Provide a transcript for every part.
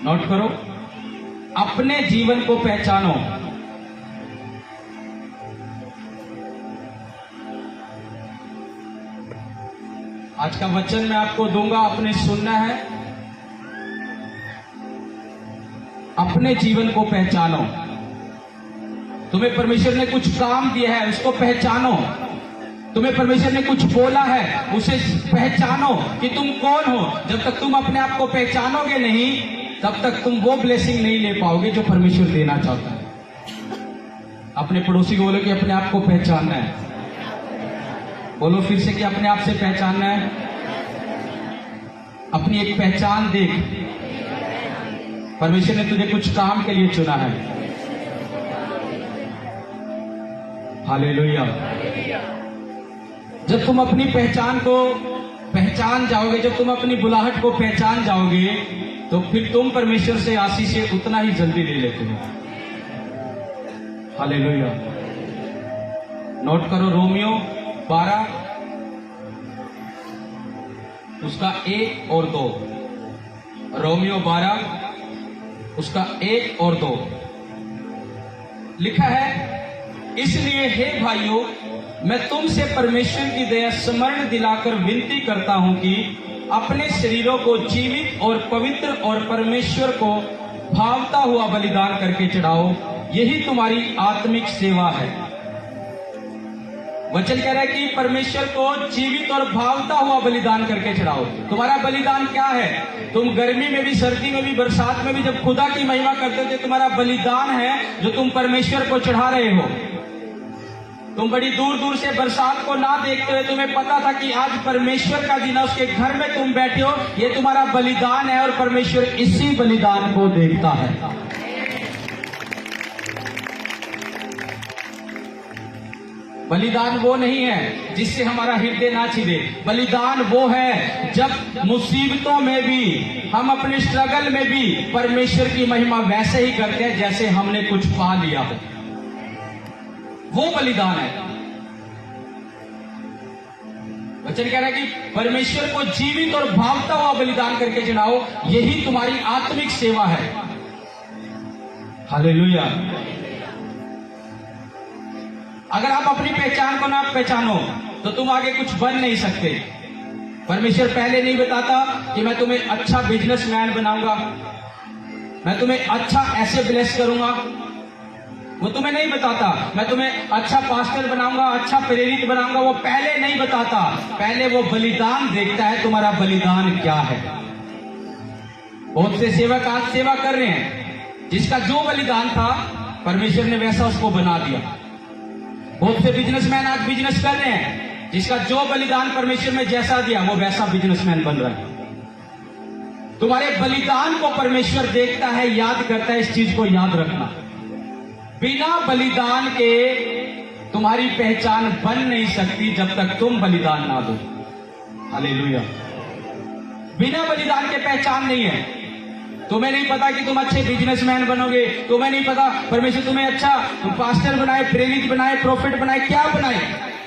Note करो, अपने जीवन को पहचानो। आज का वचन मैं आपको दूंगा, आपने सुनना है। अपने जीवन को पहचानो। तुम्हें परमेश्वर ने कुछ काम दिया है, उसको पहचानो। तुम्हें परमेश्वर ने कुछ बोला है, उसे पहचानो कि तुम कौन हो। जब तक तुम अपने आप को पहचानोगे नहीं, तब तक तुम वो ब्लेसिंग नहीं ले पाओगे जो परमेश्वर देना चाहता है। अपने पड़ोसी को बोलो कि अपने आप को पहचानना है। बोलो फिर से कि अपने आप से पहचानना है। अपनी एक पहचान देख। परमेश्वर ने तुझे कुछ काम के लिए चुना है। हालेलुया। जब तुम अपनी पहचान को पहचान जाओगे, जब तुम अपनी बुलाहट को पहचान जाओगे, तो फिर तुम परमेश्वर से आशीष उतना ही जल्दी ले लेते हो। हालेलुया। नोट करो, रोमियो 12 उसका 1 और 2। रोमियो 12 उसका 1 और 2 लिखा है, इसलिए हे भाइयों, मैं तुमसे परमेश्वर की दया स्मरण दिलाकर विनती करता हूं कि अपने शरीरों को जीवित और पवित्र और परमेश्वर को भावता हुआ बलिदान करके चढ़ाओ, यही तुम्हारी आत्मिक सेवा है। वचन कह रहा है कि परमेश्वर को जीवित और भावता हुआ बलिदान करके चढ़ाओ। तुम्हारा बलिदान क्या है? तुम गर्मी में भी, सर्दी में भी, बरसात में भी जब खुदा की महिमा करते थे, तुम्हारा बलिदान है जो तुम परमेश्वर को चढ़ा रहे हो। तुम बड़ी दूर दूर से बरसात को ना देखते हुए तुम्हें पता था कि आज परमेश्वर का दिन है, उसके घर में तुम बैठे हो, ये तुम्हारा बलिदान है और परमेश्वर इसी बलिदान को देखता है। बलिदान वो नहीं है जिससे हमारा हृदय ना छिदे। बलिदान वो है जब मुसीबतों में भी, हम अपने स्ट्रगल में भी परमेश्वर की महिमा वैसे ही करते हैं जैसे हमने कुछ पा लिया हो। वो बलिदान है। वचन कह रहा है कि परमेश्वर को जीवित और भावता हुआ बलिदान करके चढ़ाओ, यही तुम्हारी आत्मिक सेवा है। हालेलुया। अगर आप अपनी पहचान को ना पहचानो तो तुम आगे कुछ बन नहीं सकते। परमेश्वर पहले नहीं बताता कि मैं तुम्हें अच्छा बिजनेसमैन बनाऊंगा, मैं तुम्हें अच्छा ऐसे ब्लेस करूंगा। वो तुम्हें नहीं बताता मैं तुम्हें अच्छा पास्टर बनाऊंगा, अच्छा प्रेरित बनाऊंगा। वो पहले नहीं बताता। पहले वो बलिदान देखता है, तुम्हारा बलिदान क्या है। बहुत से सेवक आज सेवा कर रहे हैं, जिसका जो बलिदान था परमेश्वर ने वैसा उसको बना दिया। बहुत से बिजनेसमैन आज बिजनेस कर रहे हैं, जिसका जो बलिदान परमेश्वर ने जैसा दिया वो वैसा बिजनेसमैन बन रहा है। तुम्हारे बलिदान को परमेश्वर देखता है, याद करता है। इस चीज को याद रखना। बिना बलिदान के तुम्हारी पहचान बन नहीं सकती जब तक तुम बलिदान ना दो। हालेलुया। बिना बलिदान के पहचान नहीं है। तुम्हें नहीं पता कि तुम अच्छे बिजनेसमैन बनोगे, तुम्हें नहीं पता परमेश्वर तुम्हें अच्छा पास्टर बनाए, प्रेरित बनाए, प्रॉफिट बनाए, क्या बनाए,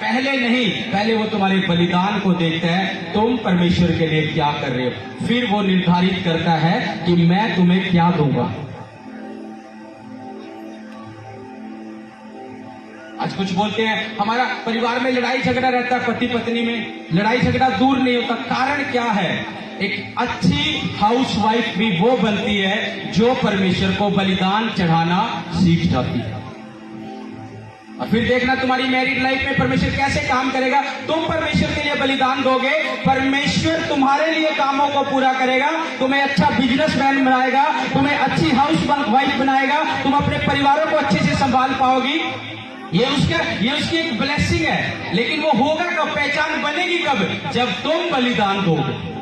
पहले नहीं। पहले वो तुम्हारे बलिदान को देखता है, तुम परमेश्वर के लिए क्या कर रहे हो। फिर वो निर्धारित करता है कि मैं तुम्हें क्या दूंगा। आज कुछ बोलते हैं हमारा परिवार में लड़ाई झगड़ा रहता है, पति पत्नी में लड़ाई झगड़ा दूर नहीं होता। कारण क्या है? एक अच्छी हाउसवाइफ भी वो बनती है जो परमेश्वर को बलिदान चढ़ाना सीख जाती है। और फिर देखना तुम्हारी मैरिड लाइफ में परमेश्वर कैसे काम करेगा। तुम परमेश्वर के लिए बलिदान दोगे, परमेश्वर तुम्हारे लिए कामों को पूरा करेगा, तुम्हें अच्छा बिजनेसमैन बनाएगा, तुम्हें अच्छी हाउस वाइफ बनाएगा, तुम अपने परिवारों को अच्छे से संभाल पाओगी। ये उसकी एक ब्लेसिंग है। लेकिन वो होगा कब? पहचान बनेगी कब? जब तुम बलिदान दोगे।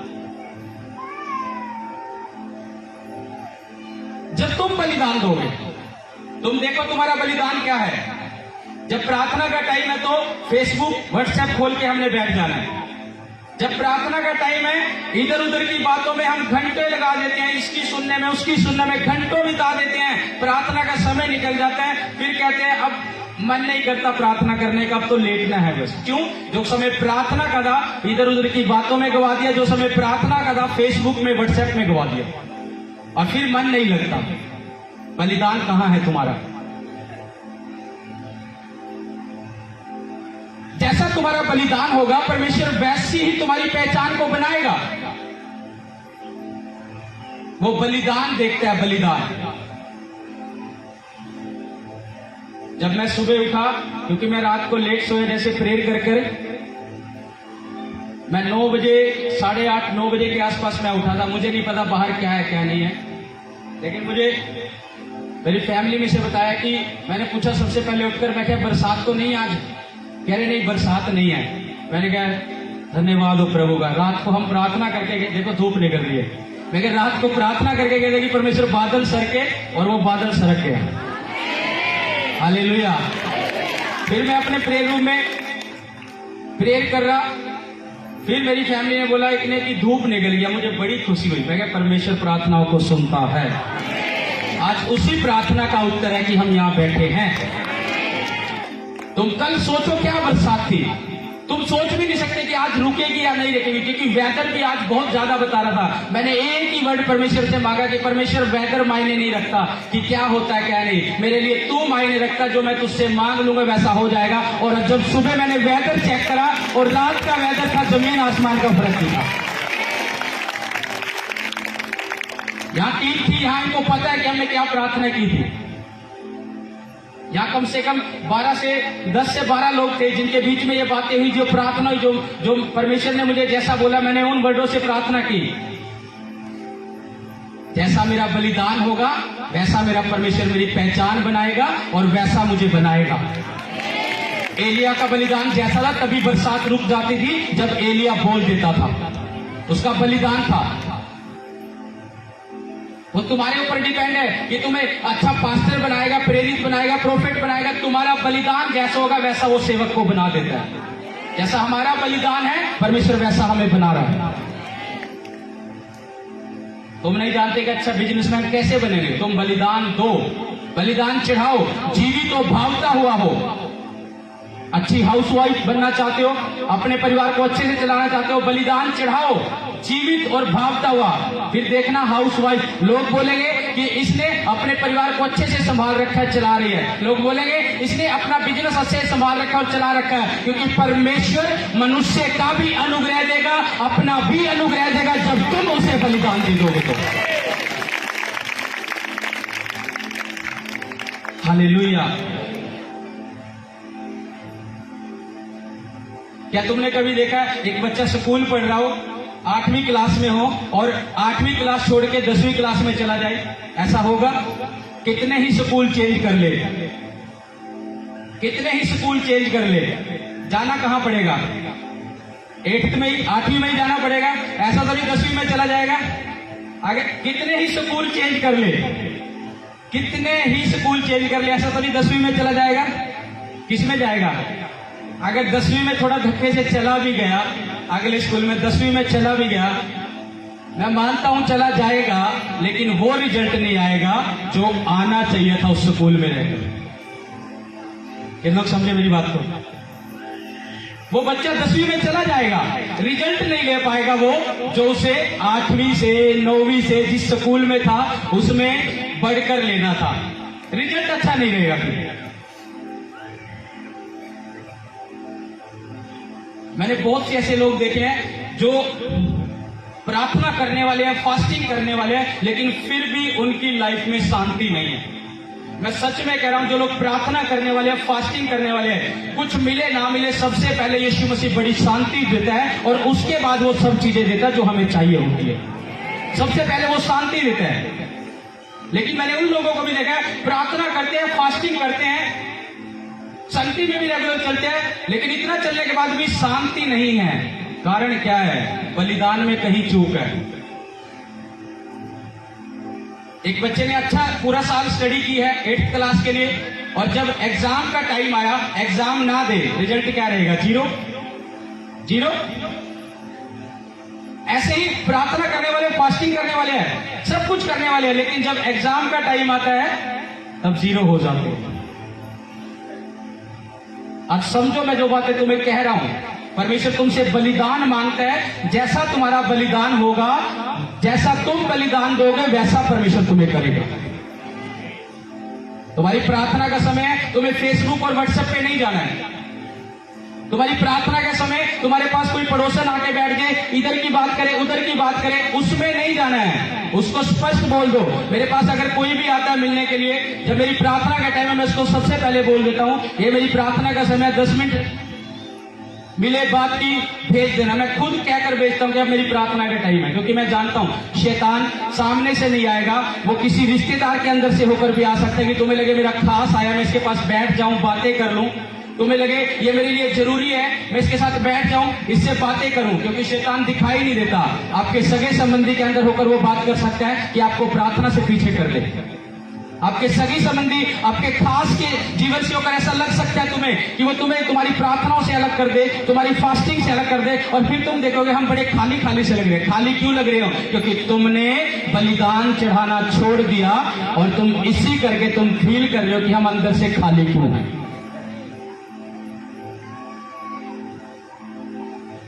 जब तुम बलिदान दोगे। तुम देखो तुम्हारा बलिदान क्या है। जब प्रार्थना का टाइम है तो फेसबुक व्हाट्सएप खोल के हमने बैठ जाना है। जब प्रार्थना का टाइम है, इधर उधर की बातों में हम घंटे लगा देते हैं, इसकी सुनने में उसकी सुनने में घंटों बिता देते हैं। प्रार्थना का समय निकल जाता है, फिर कहते हैं अब मन नहीं करता प्रार्थना करने का, अब तो लेटना है बस। क्यों? जो समय प्रार्थना का था इधर उधर की बातों में गवा दिया, जो समय प्रार्थना का था फेसबुक में व्हाट्सएप में गवा दिया। और फिर मन नहीं लगता। बलिदान कहां है तुम्हारा? जैसा तुम्हारा बलिदान होगा, परमेश्वर वैसी ही तुम्हारी पहचान को बनाएगा। वो बलिदान देखता है, बलिदान। जब मैं सुबह उठा, क्योंकि मैं रात को लेट सोया, जैसे प्रेयर कर कर मैं 9 बजे, 8:30, 9 बजे के आसपास मैं उठा था। मुझे नहीं पता बाहर क्या है क्या नहीं है, लेकिन मुझे मेरी फैमिली में से बताया कि मैंने पूछा सबसे पहले उठकर, मैं क्या बरसात तो नहीं आज? कह रहे नहीं, बरसात नहीं है। मैंने कहा धन्यवाद हो प्रभु का। रात को हम प्रार्थना करके गए, देखो धूप निकल रही है, मैं कह रात को प्रार्थना करके गए थे कि परमेश्वर बादल सरके, और वो बादल सरक गया। हालेलुया। फिर मैं अपने प्रेयर रूम में प्रेयर कर रहा, फिर मेरी फैमिली ने बोला इतने की धूप निकल गया। मुझे बड़ी खुशी हुई। मैं कहा परमेश्वर प्रार्थनाओं को सुनता है। आज उसी प्रार्थना का उत्तर है कि हम यहाँ बैठे हैं। तुम कल सोचो क्या बरसात थी, तुम सोच भी नहीं सकते कि आज रुकेगी या नहीं रुकेगी, क्योंकि वेदर भी आज बहुत ज्यादा बता रहा था। मैंने एक ही वर्ड परमेश्वर से मांगा कि परमेश्वर वेदर मायने नहीं रखता कि क्या होता है क्या नहीं, मेरे लिए तू मायने रखता, जो मैं तुझसे मांग लूंगा वैसा हो जाएगा। और जब सुबह मैंने वेदर चेक करा और रात का वेदर था, जमीन आसमान का फर्क दिखा। यहाँ टीम थी, यहाँ इनको पता है कि हमने क्या प्रार्थना की थी। यहाँ कम से कम 10 से 12 लोग थे जिनके बीच में ये बातें हुई, जो प्रार्थना हुई, जो परमेश्वर ने मुझे जैसा बोला, मैंने उन वर्डों से प्रार्थना की। जैसा मेरा बलिदान होगा वैसा मेरा परमेश्वर मेरी पहचान बनाएगा और वैसा मुझे बनाएगा। एलिया का बलिदान जैसा था, तभी बरसात रुक जाती थी जब एलिया बोल देता था। उसका बलिदान था। वो तुम्हारे ऊपर डिपेंड है कि तुम्हें अच्छा पास्टर बनाएगा, प्रेरित बनाएगा, प्रोफेट बनाएगा। तुम्हारा बलिदान जैसा होगा वैसा वो सेवक को बना देता है। जैसा हमारा बलिदान है, परमेश्वर वैसा हमें बना रहा है। तुम नहीं जानते कि अच्छा बिजनेसमैन कैसे बनेंगे। तुम बलिदान दो, बलिदान चढ़ाओ, जीवित हो, भावता हुआ हो। अच्छी हाउसवाइफ बनना चाहते हो, अपने परिवार को अच्छे से चलाना चाहते हो, बलिदान चढ़ाओ, जीवित और भावता हुआ। फिर देखना हाउसवाइफ, लोग बोलेंगे कि इसने अपने परिवार को अच्छे से संभाल रखा है, चला रही है। लोग बोलेंगे इसने अपना बिजनेस अच्छे से संभाल रखा और चला रखा है। क्योंकि परमेश्वर मनुष्य का भी अनुग्रह देगा, अपना भी अनुग्रह देगा, जब तुम उसे बलिदान दे दोगे तो। हालेलुया। क्या तुमने कभी देखा एक बच्चा स्कूल पढ़ रहा हो, 8वीं क्लास में हो, और 8वीं क्लास छोड़ के 10वीं क्लास में चला जाए? ऐसा होगा? कितने ही स्कूल चेंज कर ले, कितने ही स्कूल चेंज कर ले, जाना कहां पड़ेगा? 8th में ही, 8वीं में ही जाना पड़ेगा। ऐसा तो नहीं 10वीं में चला जाएगा। आगे कितने ही स्कूल चेंज कर ले, कितने ही स्कूल चेंज कर ले, ऐसा तो नहीं 10वीं में चला जाएगा। किस में जाएगा? अगर 10वीं में थोड़ा धक्के से चला भी गया, अगले स्कूल में 10वीं में चला भी गया, मैं मानता हूं चला जाएगा, लेकिन वो रिजल्ट नहीं आएगा जो आना चाहिए था उस स्कूल में रहकर। ये लोग समझे मेरी बात को? वो बच्चा 10वीं में चला जाएगा, रिजल्ट नहीं ले पाएगा वो जो उसे 8वीं से 9वीं से जिस स्कूल में था उसमें बढ़कर लेना था। रिजल्ट अच्छा नहीं रहेगा। फिर मैंने बहुत से ऐसे लोग देखे हैं जो प्रार्थना करने वाले हैं, फास्टिंग करने वाले हैं, लेकिन फिर भी उनकी लाइफ में शांति नहीं है। मैं सच में कह रहा हूं, जो लोग प्रार्थना करने वाले हैं, फास्टिंग करने वाले हैं, कुछ मिले ना मिले, सबसे पहले यीशु मसीह बड़ी शांति देता है और उसके बाद वो सब चीजें देता है जो हमें चाहिए होती है। सबसे पहले वो शांति देता है। लेकिन मैंने उन लोगों को भी देखा है, प्रार्थना करते हैं, फास्टिंग करते हैं, शांति में भी रेगुलर चलते हैं, लेकिन इतना चलने के बाद भी शांति नहीं है। कारण क्या है? बलिदान में कहीं चूक है। एक बच्चे ने अच्छा पूरा साल स्टडी की है 8th क्लास के लिए, और जब एग्जाम का टाइम आया, एग्जाम ना दे, रिजल्ट क्या रहेगा? 0 0। ऐसे ही प्रार्थना करने वाले, फास्टिंग करने वाले हैं, सब कुछ करने वाले हैं, लेकिन जब एग्जाम का टाइम आता है तब 0 हो जाते हैं। अब समझो मैं जो बातें तुम्हें कह रहा हूं, परमेश्वर तुमसे बलिदान मांगता है। जैसा तुम्हारा बलिदान होगा जैसा तुम बलिदान दोगे वैसा परमेश्वर तुम्हें करेगा। तुम्हारी प्रार्थना का समय है, तुम्हें फेसबुक और व्हाट्सएप पे नहीं जाना है। तुम्हारी प्रार्थना के समय तुम्हारे पास कोई पड़ोसन आके बैठ गए, इधर की बात करे उधर की बात करे, उसमें नहीं जाना है। उसको स्पष्ट बोल दो। मेरे पास अगर कोई भी आता है मिलने के लिए, जब मेरी प्रार्थना का टाइम है, मैं उसको सबसे पहले बोल देता हूं, ये मेरी प्रार्थना का समय 10 मिनट मिले बात की भेज देना। मैं खुद कहकर भेजता हूं कि अब मेरी प्रार्थना का टाइम है, क्योंकि मैं जानता हूं शैतान सामने से नहीं आएगा, वो किसी रिश्तेदार के अंदर से होकर भी आ सकता है कि तुम्हें लगे मेरा खास आया, मैं इसके पास बैठ जाऊं, बातें कर लूं। तुम्हें लगे ये मेरे लिए जरूरी है, मैं इसके साथ बैठ जाऊं, इससे बातें करूं, क्योंकि शैतान दिखाई नहीं देता। आपके सगे संबंधी के अंदर होकर वो बात कर सकता है कि आपको प्रार्थना से पीछे कर ले। आपके सगी संबंधी, आपके खास के जीवन से होकर ऐसा लग सकता है तुम्हें कि वो तुम्हें तुम्हारी प्रार्थनाओं से अलग कर दे, तुम्हारी फास्टिंग से अलग कर दे, और फिर तुम देखोगे हम बड़े खाली खाली से लग रहे हैं। खाली क्यों लग रहे हो? क्योंकि तुमने बलिदान चढ़ाना छोड़ दिया, और तुम इसी करके तुम फील कर रहे हो कि हम अंदर से खाली क्यों हैं।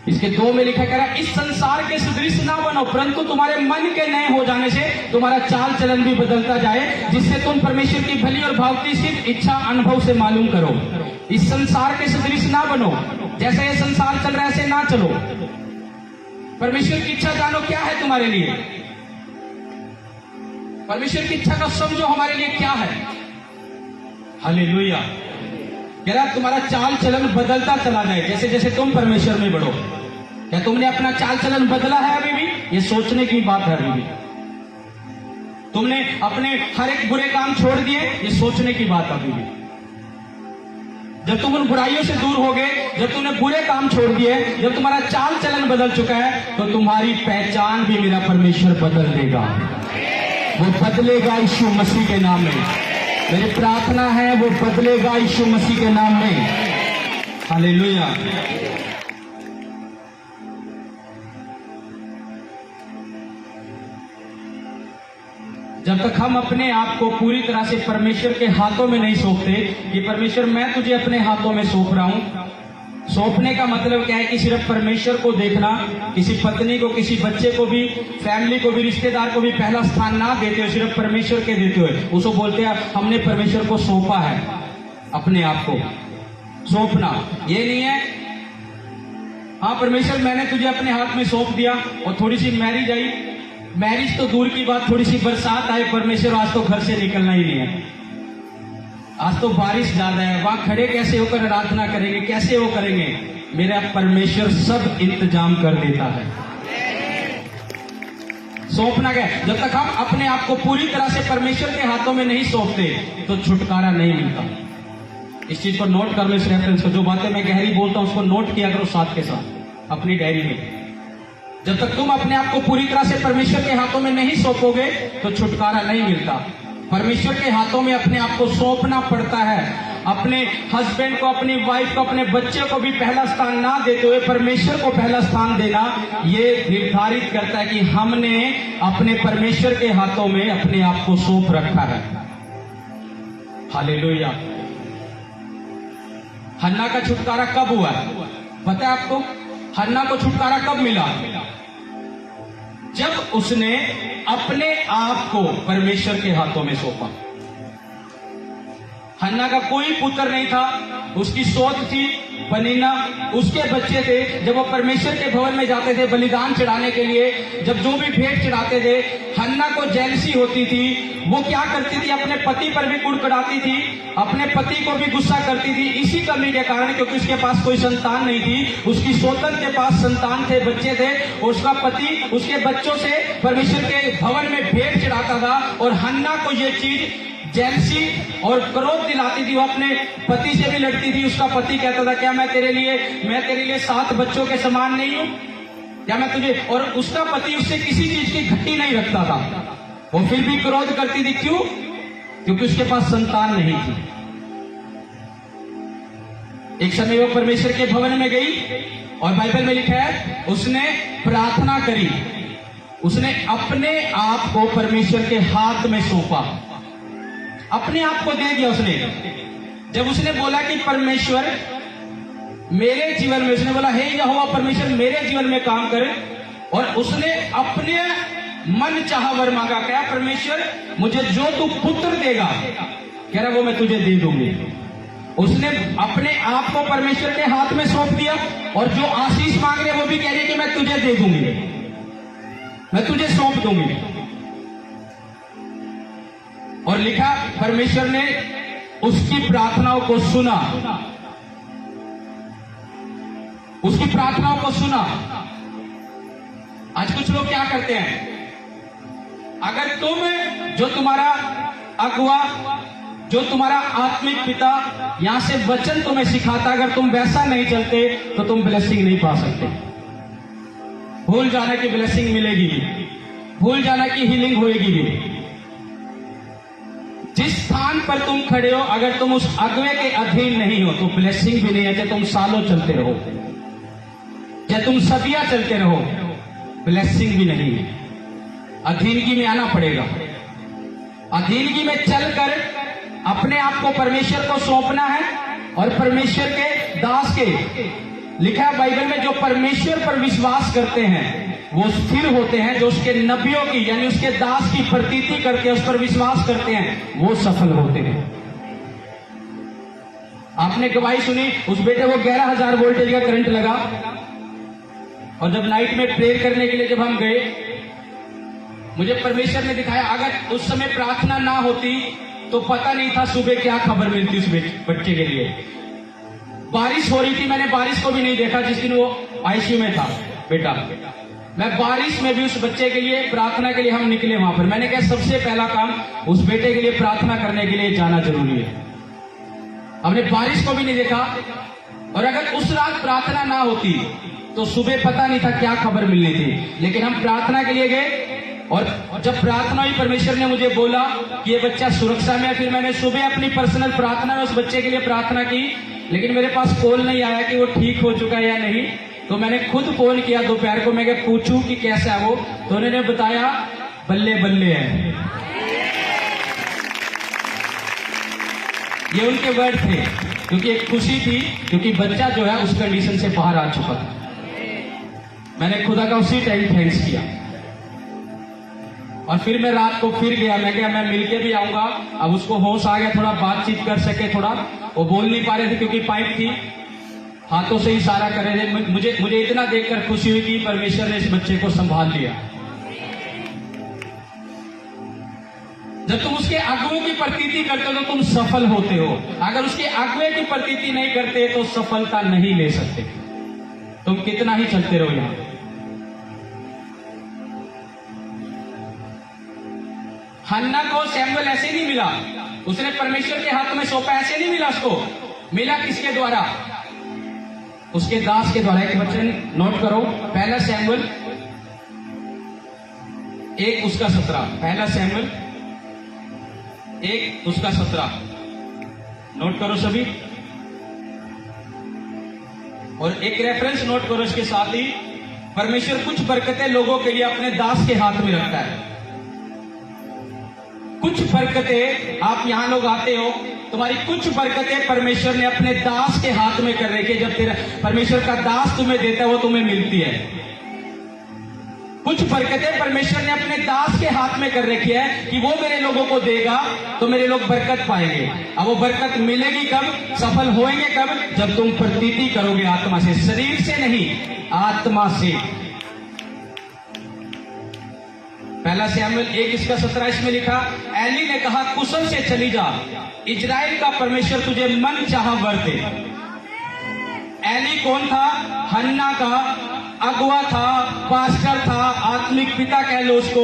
इसके 2 में लिखा कह रहा है, इस संसार के सदृश ना बनो, परंतु तुम्हारे मन के नए हो जाने से तुम्हारा चाल चलन भी बदलता जाए, जिससे तुम परमेश्वर की भली और भावती सिद्ध इच्छा अनुभव से मालूम करो। इस संसार के सदृश ना बनो, जैसे ये संसार चल रहा है ऐसे ना चलो। परमेश्वर की इच्छा जानो क्या है तुम्हारे लिए। परमेश्वर की इच्छा को समझो हमारे लिए क्या है। हालेलुया। कह रहा तुम्हारा चाल चलन बदलता चला जाए जैसे जैसे तुम परमेश्वर में बढ़ो। क्या तुमने अपना चाल चलन बदला है अभी भी? ये सोचने की बात है। अभी भी तुमने अपने हर एक बुरे काम छोड़ दिए? ये सोचने की बात अभी भी। जब तुम उन बुराइयों से दूर हो गए, जब तुमने बुरे काम छोड़ दिए, जब तुम्हारा चाल चलन बदल चुका है, तो तुम्हारी पहचान भी मेरा परमेश्वर बदल देगा। वो बदलेगा यीशु मसीह के नाम में। मेरी प्रार्थना है वो बदलेगा यीशु मसीह के नाम में। हालेलुया। जब तक हम अपने आप को पूरी तरह से परमेश्वर के हाथों में नहीं सौंपते कि परमेश्वर मैं तुझे अपने हाथों में सौंप रहा हूं। सौंपने का मतलब क्या है कि सिर्फ परमेश्वर को देखना, किसी पत्नी को, किसी बच्चे को भी, फैमिली को भी, रिश्तेदार को भी पहला स्थान ना देते हो, सिर्फ परमेश्वर के देते हुए उसको बोलते हैं हमने परमेश्वर को सौंपा है। अपने आप को सौंपना ये नहीं है हाँ परमेश्वर मैंने तुझे अपने हाथ में सौंप दिया, और थोड़ी सी मैरिज आई, मैरिज तो दूर की बात, थोड़ी सी बरसात आए, परमेश्वर आज तो घर से निकलना ही नहीं है, आज तो बारिश ज्यादा है, वहां खड़े कैसे होकर आराधना करेंगे, कैसे वो करेंगे? मेरा परमेश्वर सब इंतजाम कर देता है। सौंपना क्या? जब तक हम अपने आप को पूरी तरह से परमेश्वर के हाथों में नहीं सौंपते तो छुटकारा नहीं मिलता। इस चीज को नोट कर लो, इस रेफरेंस को। जो बातें मैं गहरी बोलता हूं उसको नोट किया करो साथ के साथ अपनी डायरी में। जब तक तुम अपने आप को पूरी तरह से परमेश्वर के हाथों में नहीं सौंपोगे तो छुटकारा नहीं मिलता। परमेश्वर के हाथों में अपने आप को सौंपना पड़ता है। अपने हस्बैंड को, अपनी वाइफ को, अपने बच्चे को भी पहला स्थान ना देते हुए परमेश्वर को पहला स्थान देना, ये निर्धारित करता है कि हमने अपने परमेश्वर के हाथों में अपने आप को सौंप रखा है। हालेलुया। हन्ना का छुटकारा कब हुआ पता है आपको? हन्ना को छुटकारा कब मिला? जब उसने अपने आप को परमेश्वर के हाथों में सौंपा। हन्ना का कोई पुत्र नहीं था, उसकी सोच थी पनीना, उसके बच्चे थे। जब वो परमेश्वर के भवन में जाते थे बलिदान चढ़ाने के लिए, जब जो भी भेंट चढ़ाते थे, हन्ना को जेलसी होती थी। वो क्या करती थी? अपने पति पर भी कुड़कुड़ाती थी, अपने पति को भी गुस्सा करती थी, इसी कमी के कारण, क्योंकि उसके पास कोई संतान नहीं थी। उसकी सोतन के पास संतान थे, बच्चे थे, और उसका पति उसके बच्चों से परमेश्वर के भवन में भेंट चढ़ाता था। और हन्ना को ये चीज जेलसी और क्रोध दिलाती थी। वो अपने पति से भी लड़ती थी। उसका पति कहता था क्या मैं तेरे लिए 7 बच्चों के समान नहीं हूं? क्या मैं तुझे? और उसका पति उससे किसी चीज की घटी नहीं रखता था। वो फिर भी क्रोध करती थी। क्यों? क्योंकि उसके पास संतान नहीं थी। एक समय वो परमेश्वर के भवन में गई और बाइबल में लिखा है उसने प्रार्थना करी। उसने अपने आप को परमेश्वर के हाथ में सौंपा, अपने आप को दे दिया उसने। जब उसने बोला कि परमेश्वर मेरे जीवन में, उसने बोला हे यहोवा परमेश्वर मेरे जीवन में काम करे, और उसने अपने मन चाहा वर मांगा। क्या परमेश्वर मुझे जो तू पुत्र देगा, कह रहा वो मैं तुझे दे दूंगी। उसने अपने आप को परमेश्वर के हाथ में सौंप दिया, और जो आशीष मांग रहे वो भी कह रही है कि मैं तुझे दे दूंगी, मैं तुझे सौंप दूंगी। और लिखा परमेश्वर ने उसकी प्रार्थनाओं को सुना, उसकी प्रार्थनाओं को सुना। आज कुछ लोग क्या करते हैं, अगर तुम, जो तुम्हारा अगुआ, जो तुम्हारा आत्मिक पिता यहां से वचन तुम्हें सिखाता, अगर तुम वैसा नहीं चलते तो तुम ब्लेसिंग नहीं पा सकते। भूल जाना कि ब्लेसिंग मिलेगी, भूल जाना कि हीलिंग होएगी भी। जिस स्थान पर तुम खड़े हो, अगर तुम उस अगुए के अधीन नहीं हो तो ब्लेसिंग भी नहीं है। चाहे तुम सालों चलते रहो, चाहे तुम सदियां चलते रहो, ब्लेसिंग भी नहीं है। अधीनगी में आना पड़ेगा। अधीनगी में चलकर अपने आप को परमेश्वर को सौंपना है, और परमेश्वर के दास के, लिखा है बाइबल में, जो परमेश्वर पर विश्वास करते हैं वो स्थिर होते हैं। जो उसके नबियों की यानी उसके दास की प्रतीति करके उस पर विश्वास करते हैं वो सफल होते हैं। आपने गवाही सुनी, उस बेटे को 11,000 वोल्टेज का करंट लगा, और जब नाइट में प्रेयर करने के लिए जब हम गए, मुझे परमेश्वर ने दिखाया, अगर उस समय प्रार्थना ना होती तो पता नहीं था सुबह क्या खबर मिलती उस बच्चे के लिए। बारिश हो रही थी, मैंने बारिश को भी नहीं देखा जिस दिन वो आईसीयू में था बेटा। मैं बारिश में भी उस बच्चे के लिए प्रार्थना के लिए हम निकले वहां पर। मैंने कहा सबसे पहला काम उस बेटे के लिए प्रार्थना करने के लिए जाना जरूरी है। हमने बारिश को भी नहीं देखा, और अगर उस रात प्रार्थना ना होती तो सुबह पता नहीं था क्या खबर मिलनी थी। लेकिन हम प्रार्थना के लिए गए, और जब प्रार्थना हुई परमेश्वर ने मुझे बोला कि ये बच्चा सुरक्षा में है। फिर मैंने सुबह अपनी पर्सनल प्रार्थना में उस बच्चे के लिए प्रार्थना की, लेकिन मेरे पास कॉल नहीं आया कि वो ठीक हो चुका है या नहीं। तो मैंने खुद फोन किया दोपहर को, मैं क्या पूछूं कि कैसा है वो, तो उन्होंने बताया बल्ले बल्ले है। ये उनके वर्ड थे, क्योंकि एक खुशी थी, क्योंकि बच्चा जो है उस कंडीशन से बाहर आ चुका था। मैंने खुदा का उसी टाइम थैंक्स किया, और फिर मैं रात को फिर गया। मैं क्या, मैं मिलके भी आऊंगा। अब उसको होश आ गया, थोड़ा बातचीत कर सके। थोड़ा वो बोल नहीं पा रहे थे क्योंकि पाइप थी, हाथों से इशारा कर रहे थे। मुझे इतना देखकर खुशी हुई कि परमेश्वर ने इस बच्चे को संभाल लिया। जब तुम उसके अगुए की प्रतीति करते हो तो तुम सफल होते हो। अगर उसके अगुए की प्रतीति नहीं करते तो सफलता नहीं ले सकते। तुम कितना ही चलते रहो यहां। हन्ना को सैमुअल ऐसे नहीं मिला, उसने परमेश्वर के हाथ में सौंपा, ऐसे नहीं मिला उसको। मिला किसके द्वारा? उसके दास के द्वारा। एक वचन नोट करो, पहला सैमुअल 1 उसका 17। पहला सैमुअल 1 उसका 17 नोट करो सभी, और एक रेफरेंस नोट करो इसके साथ ही। परमेश्वर कुछ बरकतें लोगों के लिए अपने दास के हाथ में रखता है। कुछ बरकतें, आप यहां लोग आते हो, तुम्हारी कुछ बरकतें परमेश्वर ने अपने दास के हाथ में कर रखी है। जब तेरा परमेश्वर का दास तुम्हें देता है वो तुम्हें मिलती है। कुछ बरकतें परमेश्वर ने अपने दास के हाथ में कर रखी है कि वो मेरे लोगों को देगा तो मेरे लोग बरकत पाएंगे। अब वो बरकत मिलेगी कब, सफल होएंगे कब? जब तुम प्रतीति करोगे आत्मा से, शरीर से नहीं, आत्मा से। पहला सैमुएल 1 इसका 17 इसमें लिखा, एली ने कहा कुशल से चली जा, इजराइल का परमेश्वर तुझे मन चाहा वर दे। एली कौन था? हन्ना का अगुआ था, पास्टर था, आत्मिक पिता कह लो उसको।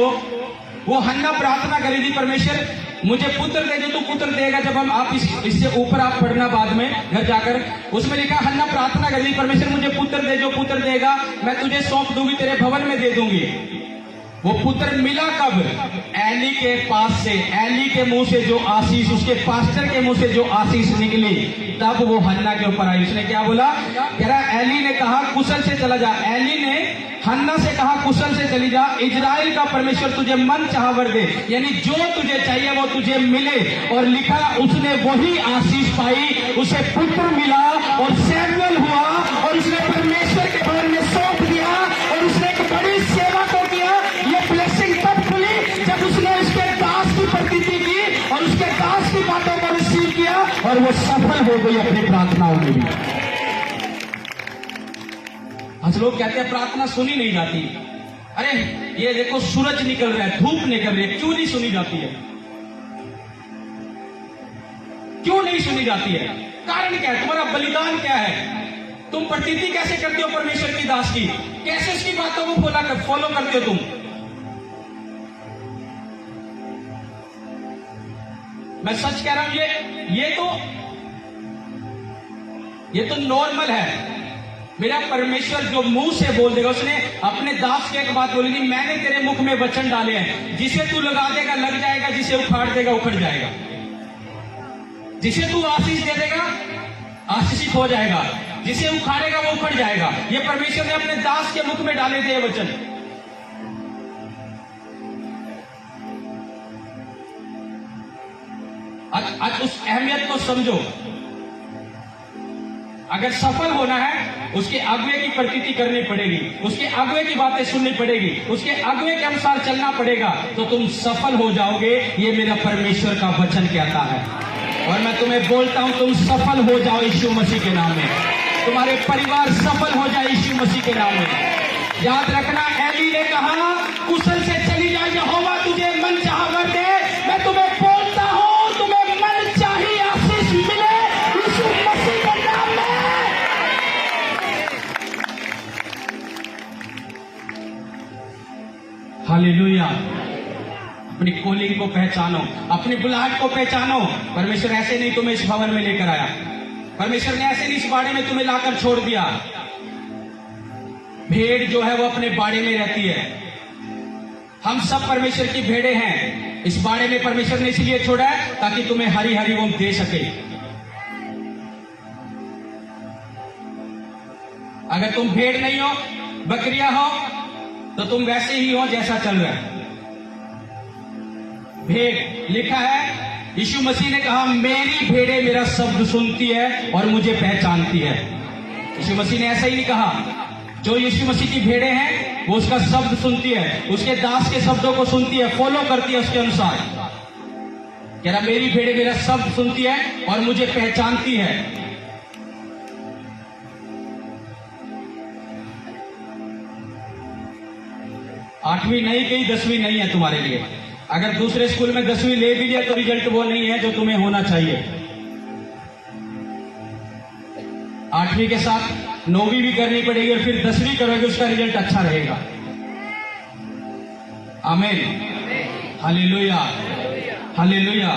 वो हन्ना प्रार्थना करी थी, परमेश्वर मुझे पुत्र दे, जो तू पुत्र देगा। जब हम आप इससे ऊपर आप पढ़ना बाद में घर जाकर, उसमें लिखा हन्ना प्रार्थना करी थी, परमेश्वर मुझे पुत्र दे, जो पुत्र देगा मैं तुझे सौंप दूंगी, तेरे भवन में दे दूंगी। वो पुत्र मिला कब? एली के पास से, एली के मुंह से जो आशीष, उसके पास्टर के मुंह से जो आशीष निकली, तब वो हन्ना के ऊपर आई। उसने क्या बोला? कह रहा एली ने कहा कुशल से चला जा। एली ने हन्ना से कहा कुशल से चली जा, इजराइल का परमेश्वर तुझे मन चाहा वर दे, यानी जो तुझे चाहिए वो तुझे मिले। और लिखा उसने वही आशीष पाई, उसे पुत्र मिला और सैमुअल हुआ, और उसने परमेश्वर के भवन में सौंप दिया, और उसने एक बड़ी सेवा को किया। ये ब्लेसिंग तब और वो सफल हो गई अपनी प्रार्थनाओं में भी। आज लोग कहते हैं प्रार्थना सुनी नहीं जाती। अरे ये देखो सूरज निकल रहा है, धूप निकल रही है, क्यों नहीं सुनी जाती है? क्यों नहीं सुनी जाती है? कारण क्या है? तुम्हारा बलिदान क्या है? तुम प्रतीति कैसे करते हो परमेश्वर की दास की? कैसे उसकी बातों को फॉलो करते हो तुम? मैं सच कह रहा हूं, ये तो नॉर्मल है। मेरा परमेश्वर जो मुंह से बोल देगा, उसने अपने दास की एक बात बोली थी, मैंने तेरे मुख में वचन डाले हैं, जिसे तू लगा देगा लग जाएगा, जिसे उखाड़ देगा उखड़ जाएगा, जिसे तू आशीष दे देगा आशीषित हो जाएगा, जिसे उखाड़ेगा वो उखड़ जाएगा। ये परमेश्वर ने अपने दास के मुख में डाले थे ये वचन। आज उस अहमियत को समझो। अगर सफल होना है, उसके अगुए की प्रतीति करनी पड़ेगी, उसके अगुए की बातें सुननी पड़ेगी, उसके अगुए के अनुसार चलना पड़ेगा, तो तुम सफल हो जाओगे। ये मेरा परमेश्वर का वचन कहता है। और मैं तुम्हें बोलता हूं, तुम सफल हो जाओ यीशु मसीह के नाम में। तुम्हारे परिवार सफल हो जाए यीशु मसीह के नाम में। याद रखना, एली ने कहा कुशल से चली जाए, यहोवा तुझे मन चाहा वर दे। मैं तुम्हें बोलता हूं, तुम्हें मन चाही आशीष मिले यीशु मसीह के नाम में। हालेलुया। अपनी कॉलिंग को पहचानो, अपनी बुलाहट को पहचानो। परमेश्वर ऐसे नहीं तुम्हें इस भवन में लेकर आया, परमेश्वर ने ऐसे नहीं इस बाड़े में तुम्हें लाकर छोड़ दिया। भेड़ जो है वो अपने बाड़े में रहती है। हम सब परमेश्वर की भेड़ें हैं। इस बाड़े में परमेश्वर ने इसलिए छोड़ा है ताकि तुम्हें हरी हरी वो दे सके। अगर तुम भेड़ नहीं हो, बकरियां हो, तो तुम वैसे ही हो जैसा चल रहा है। भेड़ लिखा है, यीशु मसीह ने कहा मेरी भेड़ें मेरा शब्द सुनती है और मुझे पहचानती है। यीशु मसीह ने ऐसा ही नहीं कहा। जो यीशु मसीह की भेड़ें हैं वो उसका शब्द सुनती है, उसके दास के शब्दों को सुनती है, फॉलो करती है उसके अनुसार। कह रहा मेरी भेड़ें मेरा शब्द सुनती है और मुझे पहचानती है। आठवीं नहीं गई, 10वीं नहीं है तुम्हारे लिए। अगर दूसरे स्कूल में 10वीं ले भी लिया तो रिजल्ट वो नहीं है जो तुम्हें होना चाहिए। 8वीं के साथ 9वीं भी करनी पड़ेगी और फिर 10वीं करोगे, उसका रिजल्ट अच्छा रहेगा। आमीन, हालेलुया, हालेलुया।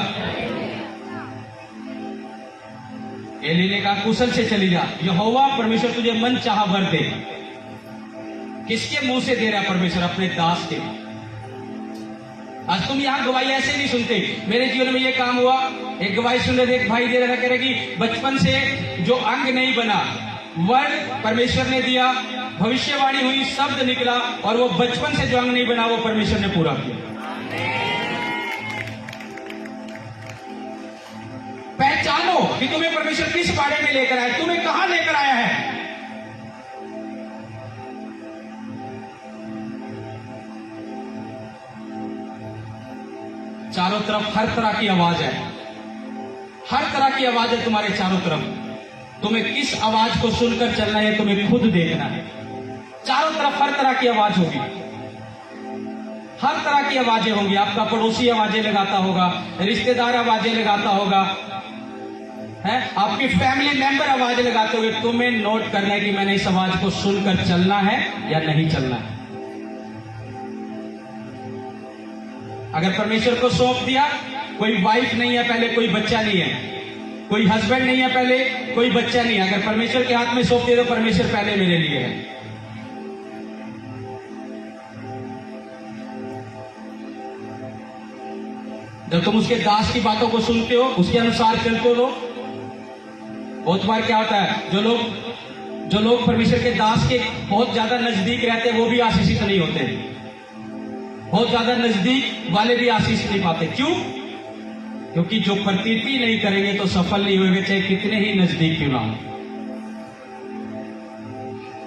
एली ने कहा कुशल से चली जा, यहोवा परमेश्वर तुझे मन चाहा वर दे। किसके मुंह से दे रहा परमेश्वर? अपने दास के। आज तुम यहां गवाही ऐसे नहीं सुनते, मेरे जीवन में ये काम हुआ, एक गवाही सुन रहे, एक भाई दे रहा कह रहे कि बचपन से जो अंग नहीं बना, वर्ड परमेश्वर ने दिया, भविष्यवाणी हुई, शब्द निकला, और वो बचपन से जो अंग नहीं बना वो परमेश्वर ने पूरा किया। पहचानो कि तुम्हें परमेश्वर किस बारे में लेकर आया, तुम्हें कहां लेकर आया है। चारों तरफ हर तरह की आवाज है, हर तरह की आवाज है तुम्हारे चारों तरफ। तुम्हें किस आवाज को सुनकर चलना है तुम्हें खुद देखना है। चारों तरफ हर तरह की आवाज होगी, हर तरह की आवाजें होंगी। आपका पड़ोसी आवाजें लगाता होगा, रिश्तेदार आवाजें लगाता होगा, है आपकी फैमिली मेंबर आवाजें लगाते होंगे। तुम्हें नोट करना है कि मैंने इस आवाज को सुनकर चलना है या नहीं चलना है। अगर परमेश्वर को सौंप दिया, कोई वाइफ नहीं है पहले, कोई बच्चा नहीं है, कोई हस्बैंड नहीं है पहले, कोई बच्चा नहीं है। अगर परमेश्वर के हाथ में सौंप दिया तो परमेश्वर पहले मेरे लिए है। जब तुम उसके दास की बातों को सुनते हो, उसके अनुसार चलते हो, बहुत बार क्या होता है, जो लोग परमेश्वर के दास के बहुत ज्यादा नजदीक रहते हैं वो भी आशीषित नहीं होते। बहुत ज्यादा नजदीक वाले भी आशीष नहीं पाते। क्यों? क्योंकि जो प्रतीति नहीं करेंगे तो सफल नहीं होंगे, चाहे कितने ही नजदीक क्यों ना हो।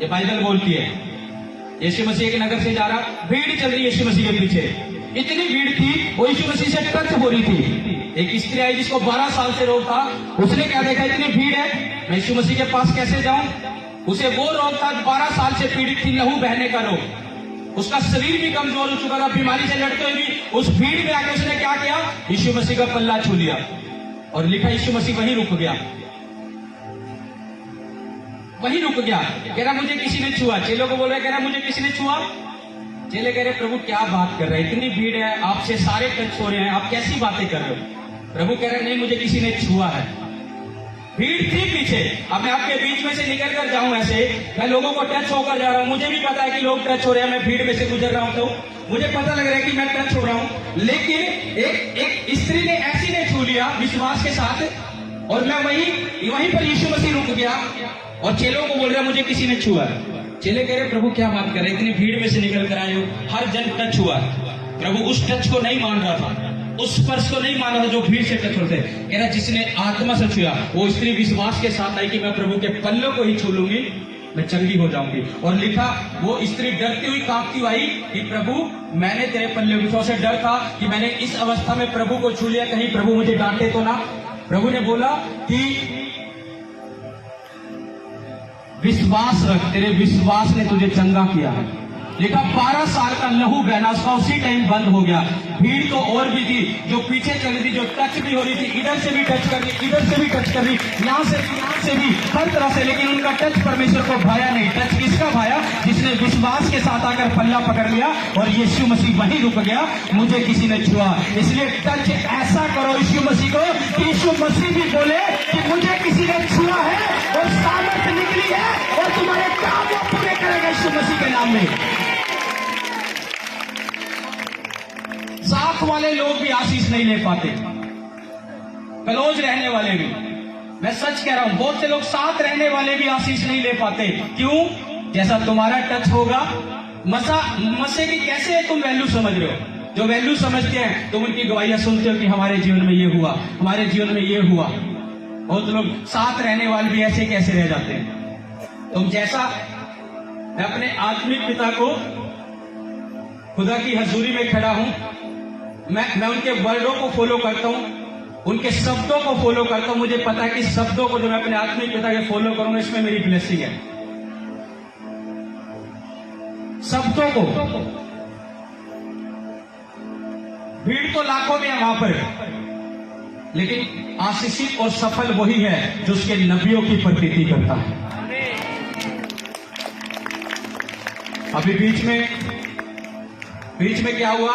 ये बाइबल बोलती है। यीशु मसीह एक नगर से जा रहा, भीड़ चल रही है यीशु मसीह के पीछे। इतनी भीड़ थी, वो यीशु मसीह से टच हो रही थी। एक स्त्री आई जिसको 12 साल से रोग था, उसने क्या देखा इतनी भीड़ है, मैं यीशु मसीह के पास कैसे जाऊं। उसे वो रोग था, 12 साल से पीड़ित थी, लहू बहने का रोग। उसका शरीर भी कमजोर हो चुका था, बीमारी से लड़ते हुए भी उस भीड़ में आके उसने क्या किया, यीशु मसीह का पल्ला छू लिया और लिखा यीशु मसीह वहीं रुक गया, वहीं रुक गया। कह रहा मुझे किसी ने छुआ। चेलों को बोल रहा है, कह रहा मुझे किसी ने छुआ। चेले कह रहे प्रभु क्या बात कर रहे हैं, इतनी भीड़ है, आपसे सारे टच हो रहे हैं, आप कैसी बातें कर रहे हो। प्रभु कह रहे नहीं, मुझे किसी ने छुआ है। भीड़ थी पीछे, अब मैं आपके बीच में से निकल कर जाऊं ऐसे, मैं लोगों को टच होकर जा रहा हूं, मुझे भी पता है कि लोग टच हो रहे हैं, मैं भीड़ में से गुजर रहा हूं तो मुझे पता लग रहा है कि मैं टच हो रहा हूं, लेकिन एक स्त्री ने ऐसी ने छू लिया विश्वास के साथ, और मैं वहीं पर यीशु मसीह रुक गया और चेलों को बोल रहा मुझे किसी ने छुआ। चेले कह रहे प्रभु क्या बात कर रहे, इतनी भीड़ में से निकल कर आए हो, हर जन टच हुआ। प्रभु उस टच को नहीं मान रहा था, उस स्पर्श को नहीं मान रहा था जो भीड़ से टच होते। कह रहा जिसने आत्मा से छुआ, वो स्त्री विश्वास के साथ आई कि मैं प्रभु के पल्लों को ही छू लूंगी, मैं चंगी हो जाऊंगी। और लिखा वो स्त्री डरती हुई कांपती हुई आई कि प्रभु मैंने तेरे पल्ले को, से डर था कि मैंने इस अवस्था में प्रभु को छू लिया, कहीं प्रभु मुझे डांटे तो ना। प्रभु ने बोला कि विश्वास रख, तेरे विश्वास ने तुझे चंगा किया है। लिखा 12 साल का लहू बहना उसका उसी टाइम बंद हो गया। भीड़ तो और भी थी, जो पीछे चल रही थी, जो टच भी हो रही थी, इधर से भी टच कर रही, इधर से भी टच कर रही, यहाँ से भी हर तरह से, लेकिन उनका टच परमेश्वर को भाया नहीं। टच किसका भाया, जिसने विश्वास के साथ आकर पल्ला पकड़ लिया और यीशु मसीह वहीं रुक गया, मुझे किसी ने छुआ। इसलिए टच ऐसा करो यीशु मसीह को कि यीशु मसीह भी बोले कि मुझे किसी ने छुआ है और सामर्थ्य निकली है और तुम्हारे काम वो पूरे करेगा यीशु मसीह के नाम में। साथ वाले लोग भी आशीष नहीं ले पाते, क्लोज रहने वाले भी, मैं सच कह रहा हूं, बहुत से लोग साथ रहने वाले भी आशीष नहीं ले पाते। क्यों? जैसा तुम्हारा टच होगा, मसे की कैसे तुम वैल्यू समझ रहे हो, जो वैल्यू समझते हैं तुम उनकी गवाहियां सुनते हो कि हमारे जीवन में ये हुआ, हमारे जीवन में ये हुआ। बहुत लोग साथ रहने वाले भी ऐसे कैसे रह जाते हैं। तुम जैसा, मैं अपने आत्मिक पिता को खुदा की हजूरी में खड़ा हूं, मैं उनके वर्डों को फॉलो करता हूं, उनके शब्दों को फॉलो करता हूं। मुझे पता है कि शब्दों को जो मैं अपने आत्मिक पिता के फॉलो करूंगा, इसमें मेरी ब्लेसिंग है। शब्दों को, भीड़ तो लाखों में है वहां पर, लेकिन आशीषित और सफल वही है जो उसके नबियों की प्रतीति करता है। अभी बीच में क्या हुआ,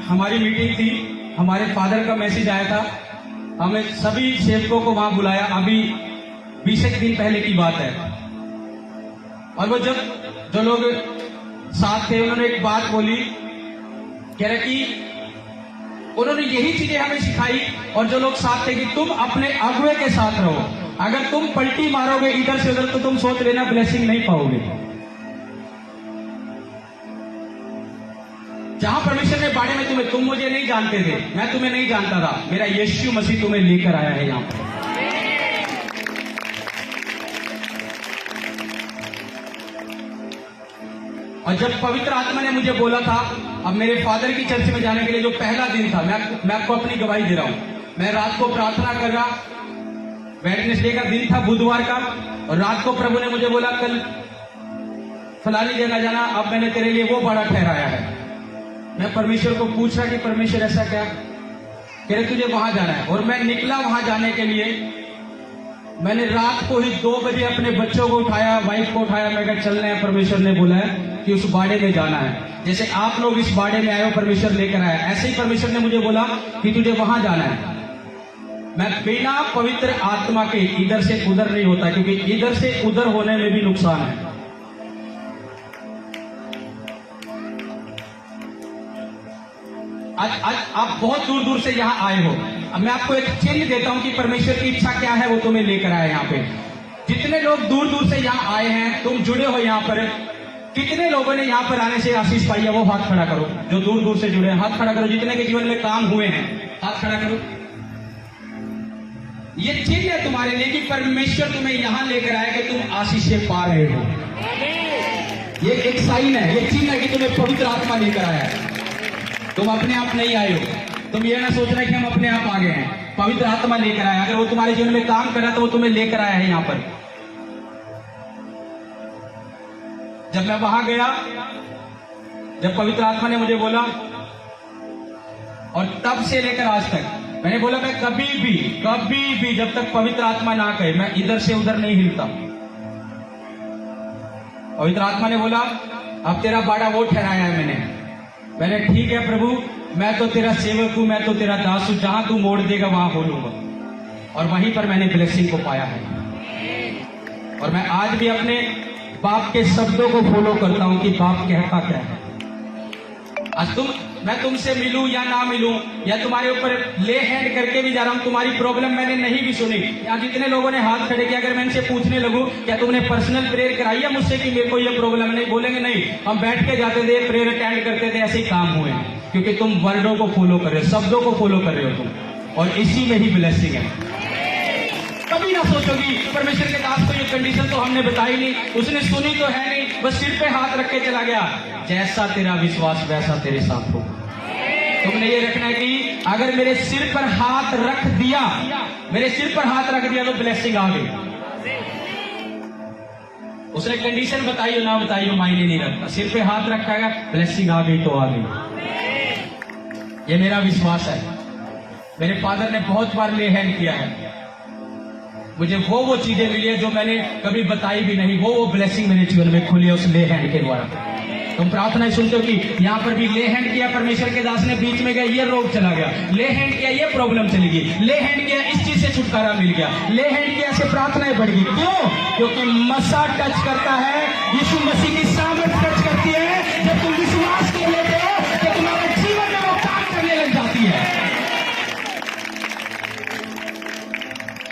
हमारी मीटिंग थी, हमारे फादर का मैसेज आया था, हमें सभी सेवकों को वहां बुलाया। अभी 20 दिन पहले की बात है। और वो जो लोग साथ थे उन्होंने एक बात बोली, कह रहे कि उन्होंने यही चीजें हमें सिखाई, और जो लोग साथ थे कि तुम अपने अगुवे के साथ रहो, अगर तुम पलटी मारोगे इधर से उधर तो तुम सोच लेना ब्लेसिंग नहीं पाओगे। जहां परमेश्वर ने बाड़े में तुम मुझे नहीं जानते थे, मैं तुम्हें नहीं जानता था, मेरा यीशु मसीह तुम्हें लेकर आया है यहां पर। और जब पवित्र आत्मा ने मुझे बोला था, अब मेरे फादर की चर्च में जाने के लिए जो पहला दिन था, मैं आपको अपनी गवाही दे रहा हूं। मैं रात को प्रार्थना कर रहा, वेडनेसडे का दिन था, बुधवार का, और रात को प्रभु ने मुझे बोला कल फलानी जगह जाना, अब मैंने तेरे लिए वो बड़ा ठहराया है। मैं परमेश्वर को पूछ रहा कि परमेश्वर ऐसा क्या, कह रहे तुझे वहां जाना है। और मैं निकला वहां जाने के लिए। मैंने रात को ही 2 बजे अपने बच्चों को उठाया, वाइफ को उठाया, मैं कहा चलना है, परमेश्वर ने बोला है कि उस बाड़े में जाना है। जैसे आप लोग इस बाड़े में आए हो, परमेश्वर लेकर आया, ऐसे ही परमेश्वर ने मुझे बोला कि तुझे वहां जाना है। मैं बिना पवित्र आत्मा के इधर से उधर नहीं होता, क्योंकि इधर से उधर होने में भी नुकसान है। आज आप बहुत दूर दूर से यहाँ आए हो। अब मैं आपको एक चिन्ह देता हूं कि परमेश्वर की इच्छा क्या है, वो तुम्हें लेकर आए यहाँ पे। जितने लोग दूर दूर से यहाँ आए हैं, तुम जुड़े हो यहाँ पर, कितने लोगों ने यहाँ पर आने से आशीष पाई है, वो हाथ खड़ा करो। जो दूर दूर से जुड़े हैं हाथ खड़ा करो। जितने के जीवन में काम हुए हैं हाथ खड़ा करो। ये चिन्ह है तुम्हारे लिए कि परमेश्वर तुम्हें यहाँ लेकर आया कि तुम आशीष से पा रहे हो। ये एक साइन है, ये चिन्ह है कि तुम्हें पवित्र आत्मा लेकर आया है। तुम अपने आप नहीं आए हो। तुम ये ना सोच रहे कि हम अपने आप आ गए हैं। पवित्र आत्मा लेकर आया। अगर वो तुम्हारे जीवन में काम कर रहा है तो वो तुम्हें लेकर आया है यहाँ पर। जब मैं वहां गया, जब पवित्र आत्मा ने मुझे बोला, और तब से लेकर आज तक मैंने बोला मैं कभी भी जब तक पवित्र आत्मा ना कहे मैं इधर से उधर नहीं हिलता। पवित्र आत्मा ने बोला अब तेरा बाड़ा वो ठहराया है मैंने ठीक है प्रभु, मैं तो तेरा सेवक हूं, मैं तो तेरा दास हूं, जहां तू मोड़ देगा वहां बोलूंगा। और वहीं पर मैंने ब्लेसिंग को पाया है। और मैं आज भी अपने बाप के शब्दों को फॉलो करता हूं कि बाप कहता क्या है। आज मैं तुमसे मिलूं या ना मिलूं, या तुम्हारे ऊपर ले हैंड करके भी जा रहा हूं, तुम्हारी प्रॉब्लम मैंने नहीं भी सुनी। आज जितने लोगों ने हाथ खड़े किया, अगर मैं इनसे पूछने लगूं क्या तुमने पर्सनल प्रेयर कराई है मुझसे कि मेरे को ये प्रॉब्लम है, नहीं बोलेंगे नहीं, हम बैठ के जाते थे, प्रेयर अटेंड करते थे, ऐसे ही काम हुए। क्योंकि तुम वर्डों को फॉलो कर रहे हो, शब्दों को फॉलो कर रहे हो तुम, और इसी में ही ब्लेसिंग है। कभी ना सोचोगी परमेश्वर के दास को ये कंडीशन तो हमने बताई नहीं, उसने सुनी तो है नहीं, बस सिर पे हाथ रख के चला गया। जैसा तेरा विश्वास वैसा तेरे साथ होगा। तुमने ये रखना है कि अगर मेरे सिर पर हाथ रख दिया, मेरे सिर पर हाथ रख दिया तो ब्लेसिंग आ गई। उसने कंडीशन बताई हो ना बताई हो मायने नहीं रखता, सिर पे हाथ रखा है ब्लेसिंग आ गई तो आ गई। ये मेरा विश्वास है। मेरे फादर ने बहुत बार ले हैंड किया है, मुझे वो चीजें मिली है जो मैंने कभी बताई भी नहीं। वो ब्लेसिंग मेरे जीवन में खुली है उस ले हैंड के द्वारा। तुम प्रार्थना सुनते हो कि यहाँ पर भी ले हैंड किया, परमेश्वर के दास ने बीच में गया, ये रोग चला गया, ले हैंड किया, ये प्रॉब्लम चली गई, ले हैंड किया, इस चीज से छुटकारा मिल गया, ले हैंड किया, ऐसे प्रार्थनाएं बढ़ गई। क्यों? क्योंकि मसा टच करता है, यीशु मसीह की सामर्थ टच करती है। जब तुम विश्वास कर लेते हो तो तुम्हारे जीवन में वो काम करने लग जाती है।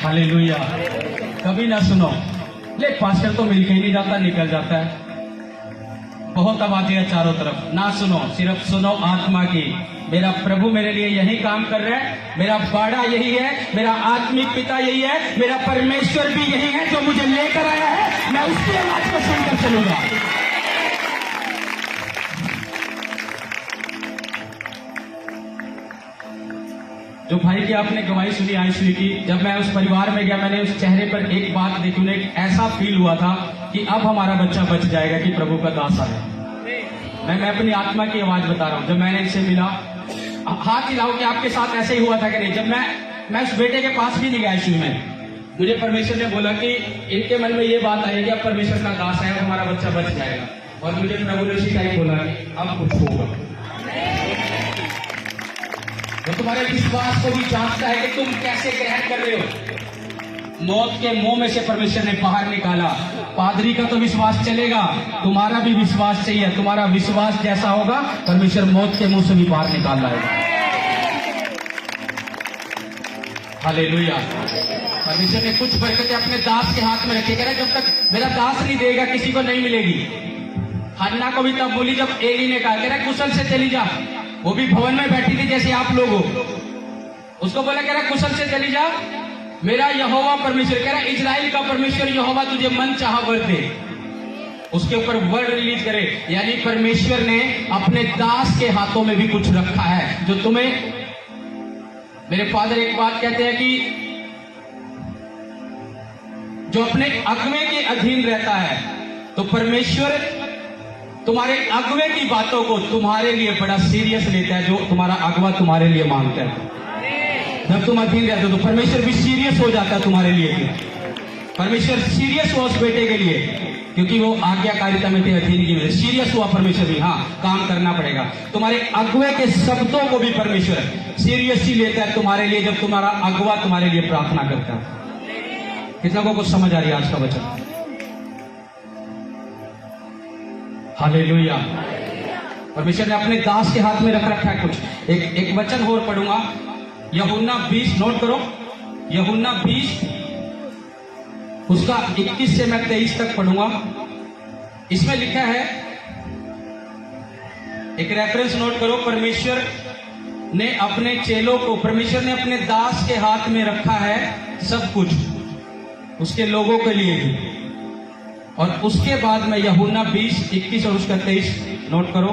हालेलुया। कभी ना सुनो ले पास्टर तो मिलके ही नहीं जाता, निकल जाता है। बहुत आवाजें है चारों तरफ, ना सुनो, सिर्फ सुनो आत्मा की। मेरा प्रभु मेरे लिए यही काम कर रहा है, मेरा बाड़ा यही है, मेरा आत्मिक पिता यही है, मेरा परमेश्वर भी यही है जो मुझे लेकर आया है। मैं उसकी आवाज को सुनकर चलूंगा। जो भाई की आपने गवाही सुनी आयुश्री की, जब मैं उस परिवार में गया मैंने उस चेहरे पर एक बात देखी, उन्हें एक ऐसा फील हुआ था कि अब हमारा बच्चा बच जाएगा कि प्रभु का दास आया। मैं अपनी आत्मा की आवाज बता रहा हूं। जब मैंने इनसे मिला, हाथ हिलाओ कि आपके साथ ऐसे ही हुआ था कि नहीं। जब मैं उस बेटे के पास भी नहीं गया आयुश्री में, मुझे परमेश्वर ने बोला कि इनके मन में ये बात आई कि अब परमेश्वर का दास है, हमारा बच्चा बच जाएगा। और मुझे प्रभु ने उसी टाइम बोला कि अब कुछ होगा। वो तुम्हारे विश्वास को भी जांचता है कि तुम कैसे ग्रहण कर रहे हो। मौत के मुंह में से परमेश्वर ने बाहर निकाला। पादरी का तो विश्वास चलेगा, तुम्हारा भी विश्वास चाहिए। तुम्हारा विश्वास जैसा होगा परमेश्वर मौत के मुंह से भी बाहर निकाल लाएगा। हालेलुया। परमेश्वर ने कुछ बरकतें अपने दास के हाथ में रखी। कह रहे जब तक मेरा दास नहीं देगा किसी को नहीं मिलेगी। हन्ना को भी तब बोली जब एली ने कहा, कह रहा कुशल से चली जा। वो भी भवन में बैठी थी जैसे आप लोग हो। उसको बोला, कह रहा कुशल से चली जा, मेरा यहोवा परमेश्वर, कह रहा इजराइल का परमेश्वर यहोवा तुझे मन चाहा वर दे। उसके ऊपर वर्ड रिलीज करे, यानी परमेश्वर ने अपने दास के हाथों में भी कुछ रखा है जो तुम्हें। मेरे फादर एक बात कहते हैं कि जो अपने अगुवे के अधीन रहता है तो परमेश्वर तुम्हारे अगुवे की बातों को तुम्हारे लिए बड़ा सीरियस लेता है। जो तुम्हारा अगवा तुम्हारे लिए मांगता है, जब तुम अधीन रहते हो तो परमेश्वर भी सीरियस हो जाता है तुम्हारे लिए। परमेश्वर सीरियस हुआ उस बेटे के लिए क्योंकि वो आज्ञाकारिता में थे, अधीन की वजह सीरियस हुआ परमेश्वर भी। हाँ, काम करना पड़ेगा। तुम्हारे अगुवे के शब्दों को भी परमेश्वर सीरियसली लेता है तुम्हारे लिए, जब तुम्हारा अगवा तुम्हारे लिए प्रार्थना करता है। कितना को कुछ समझ आ रही है आज का वचन? हालेलुया। परमेश्वर ने अपने दास के हाथ में रख रखा है कुछ। एक वचन और पढ़ूंगा, यूहन्ना 20, नोट करो, यूहन्ना 20 उसका 21 से मैं 23 तक पढ़ूंगा। इसमें लिखा है, एक रेफरेंस नोट करो, परमेश्वर ने अपने चेलों को, परमेश्वर ने अपने दास के हाथ में रखा है सब कुछ, उसके लोगों के लिए भी। और उसके बाद में यूहन्ना 20, 21 और उसका 23 नोट करो।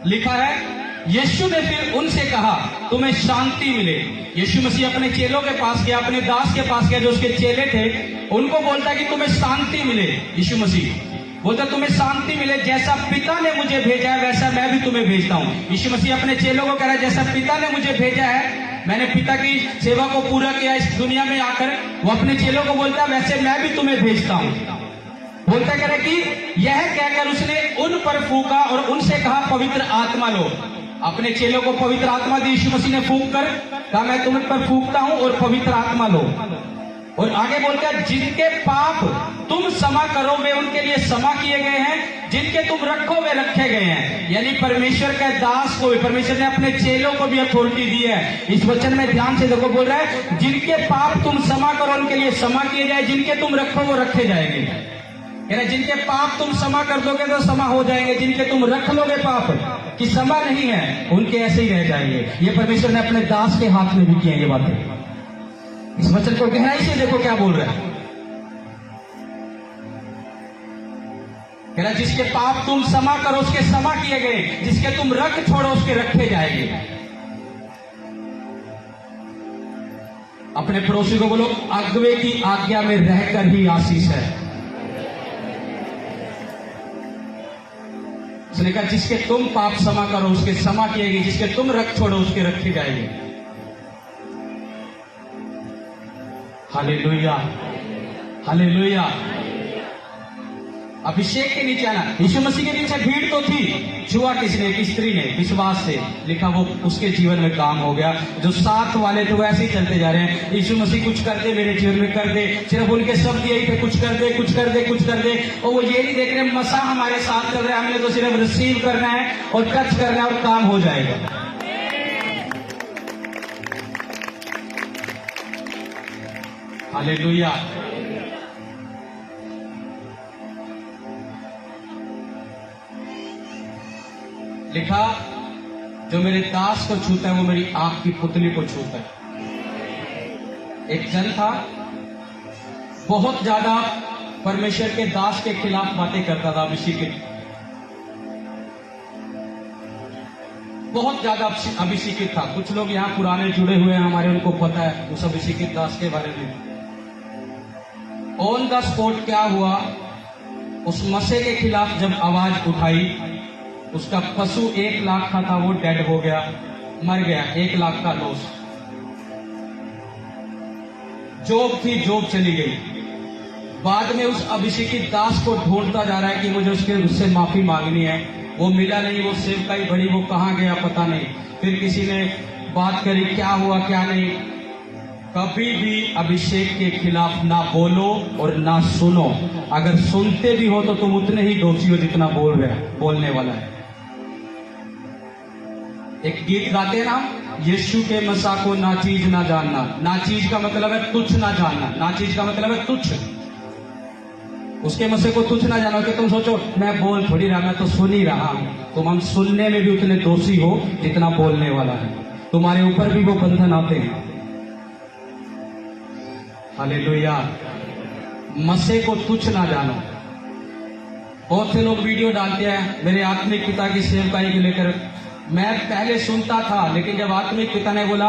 लिखा है, यीशु ने फिर उनसे कहा तुम्हें शांति मिले। यीशु मसीह अपने चेलों के पास गया, अपने दास के पास गया जो उसके चेले थे, उनको बोलता कि तुम्हें शांति मिले। यीशु मसीह बोलता तुम्हें शांति मिले, जैसा पिता ने मुझे भेजा है वैसा मैं भी तुम्हें भेजता हूँ। यीशु मसीह अपने चेलों को कह रहा है जैसा पिता ने मुझे भेजा है, मैंने पिता की सेवा को पूरा किया इस दुनिया में आकर, वो अपने चेलों को बोलता है वैसे मैं भी तुम्हें भेजता हूँ। बोलता कह रहा कि यह कहकर उसने उन पर फूका और उनसे कहा पवित्र आत्मा लो। अपने चेलों को पवित्र आत्मा दी यीशु मसीह ने फूंक कर, कहा मैं तुम पर फूंकता हूं और पवित्र आत्मा लो। और आगे बोलता है जिनके पाप तुम क्षमा करो वे उनके लिए क्षमा किए गए हैं, जिनके तुम रखो वे रखे गए हैं। यानी परमेश्वर के दास को भी परमेश्वर ने अपने चेलों को भी अथॉरिटी दी है। इस वचन में ध्यान से देखो, बोल रहा है जिनके पाप तुम क्षमा करो उनके लिए क्षमा किए जाए, जिनके तुम रखो वो रखे जाएंगे। जिनके पाप तुम क्षमा कर दोगे तो क्षमा हो जाएंगे, जिनके तुम रख लोगे पाप कि क्षमा नहीं है उनके ऐसे ही रह जाएंगे। ये परमेश्वर ने अपने दास के हाथ में भी किया ये बातें। इस वचन को गहराई से देखो क्या बोल रहा है। कह रहा जिसके पाप तुम क्षमा करो उसके क्षमा किए गए, जिसके तुम रख छोड़ो उसके रखे जाएंगे। अपने पड़ोसी को बोलो अगुवे की आज्ञा में रहकर ही आशीष है। उसने कहा जिसके तुम पाप क्षमा करो उसके क्षमा किए गए, जिसके तुम रख छोड़ो उसके रखे जाएंगे। Hallelujah, hallelujah. अभिषेक के नीचे आना। यीशु मसीह के नीचे भीड़ तो थी, छुआ किसने? एक स्त्री ने विश्वास से, लिखा वो उसके जीवन में काम हो गया। जो साथ वाले थे वो ऐसे ही चलते जा रहे हैं, यीशु मसीह कुछ कर दे मेरे जीवन में, कर दे। सिर्फ उनके शब्द यही थे, कुछ कर दे, कुछ कर दे, कुछ कर दे। और वो ये नहीं देख रहे मसा हमारे साथ कर रहे हैं, हमने तो सिर्फ रिसीव करना है और टच करना है और काम हो जाएगा। हालेलुया। लिखा जो मेरे दास को छूता है वो मेरी आंख की पुतली को छूता है। एक जन था बहुत ज्यादा परमेश्वर के दास के खिलाफ बातें करता था, अभिषेकित, बहुत ज्यादा अभिषेकित था। कुछ लोग यहाँ पुराने जुड़े हुए हैं हमारे, उनको पता है उस अभिषेकित दास के बारे में। ऑन द स्पॉट क्या हुआ, उस मसे के खिलाफ जब आवाज उठाई, उसका पशु 1 लाख का था वो डेड हो गया, मर गया, 1 लाख का लॉस। जॉब थी, जॉब चली गई। बाद में उस अभिषेकित दास को ढूंढता जा रहा है कि मुझे उससे माफी मांगनी है, वो मिला नहीं, वो सेवकाई बड़ी, वो कहां गया पता नहीं। फिर किसी ने बात करी क्या हुआ क्या नहीं। कभी भी अभिषेक के खिलाफ ना बोलो और ना सुनो। अगर सुनते भी हो तो तुम उतने ही दोषी हो जितना बोलने वाला है। एक गीत गाते हैं ना, यीशु के मसा को ना चीज ना जानना। ना चीज का मतलब है तुच्छ ना जानना, ना चीज का मतलब है तुच्छ। उसके मसे को तुच्छ ना जानो कि तुम सोचो मैं बोल थोड़ी रहा, मैं तो सुन ही रहा हूं। तुम हम सुनने में भी उतने दोषी हो जितना बोलने वाला है। तुम्हारे ऊपर भी वो बंधन आते हैं। हालेलुया। मसे को तुच्छ ना जानो। बहुत से लोग वीडियो डालते हैं मेरे आत्मिक पिता की सेवकाई को लेकर। मैं पहले सुनता था, लेकिन जब आत्मिक पिता ने बोला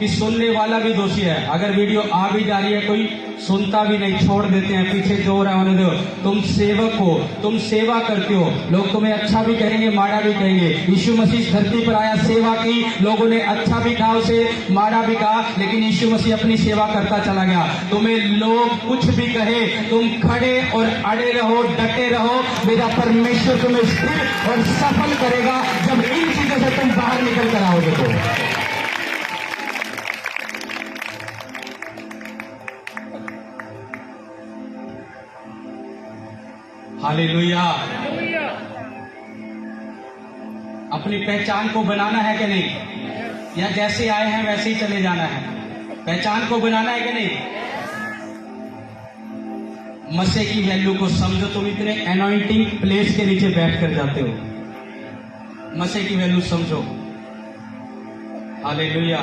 कि सुनने वाला भी दोषी है, अगर वीडियो आ भी जा रही है कोई सुनता भी नहीं, छोड़ देते हैं, पीछे जो हो रहा है होने दो। तुम सेवक हो, तुम सेवा करते हो, लोग तुम्हें अच्छा भी कहेंगे माड़ा भी कहेंगे। यीशु मसीह धरती पर आया, सेवा की, लोगों ने अच्छा भी कहा उसे, माड़ा भी कहा, लेकिन यीशु मसीह अपनी सेवा करता चला गया। तुम्हें लोग कुछ भी कहे, तुम खड़े और अड़े रहो, डटे रहो। मेरा परमेश्वर तुम्हें स्थिर और सफल करेगा जब इन चीजों से तुम बाहर निकल कर आओगे तो। हालेलुया। अपनी पहचान को बनाना है कि नहीं, या जैसे आए हैं वैसे ही चले जाना है? पहचान को बनाना है कि नहीं? मसे की वैल्यू को समझो। तुम इतने एनॉइंटिंग प्लेस के नीचे बैठ कर जाते हो, मसे की वैल्यू समझो। हालेलुया।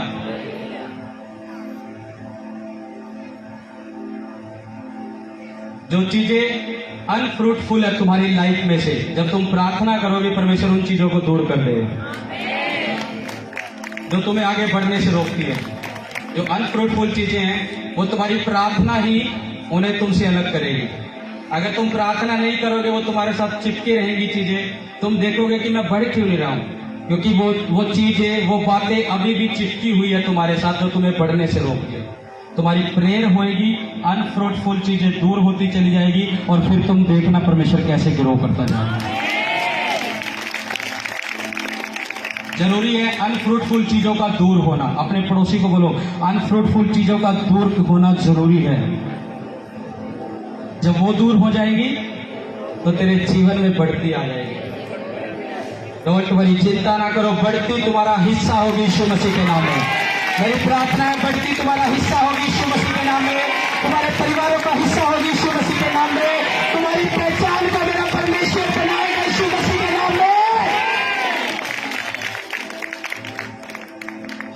जो चीजें अनफ्रूटफुल है तुम्हारी लाइफ में से, जब तुम प्रार्थना करोगे परमेश्वर उन चीजों को दूर कर देगा। जो तुम्हें आगे बढ़ने से रोकती है। जो अनफ्रूटफुल चीजें हैं वो तुम्हारी प्रार्थना ही उन्हें तुमसे अलग करेगी। अगर तुम प्रार्थना नहीं करोगे वो तुम्हारे साथ चिपके रहेंगी चीजें। तुम देखोगे कि मैं बढ़ क्यों नहीं रहा हूं, क्योंकि वो चीजें, वो बातें अभी भी चिपकी हुई है तुम्हारे साथ, जो तुम्हें बढ़ने से रोकती है। तुम्हारी प्रेयर होएगी, अनफ्रूटफुल चीजें दूर होती चली जाएगी, और फिर तुम देखना परमेश्वर कैसे ग्रो करता जाएगा। जरूरी है अनफ्रूटफुल चीजों का दूर होना। अपने पड़ोसी को बोलो, अनफ्रूटफुल चीजों का दूर होना जरूरी है। जब वो दूर हो जाएंगी तो तेरे जीवन में बढ़ती आ जाएगी। डोंट वरी, चिंता ना करो, बढ़ती तुम्हारा हिस्सा होगी यीशु मसीह के नाम में। मेरी प्रार्थना है, बढ़ती तुम्हारा हिस्सा होगी यीशु मसीह के नाम में। तुम्हारे परिवारों का हिस्सा होगी यीशु मसीह के नाम में। तुम्हारी पहचान का मेरा परमेश्वर बनाएगा यीशु मसीह के नाम में।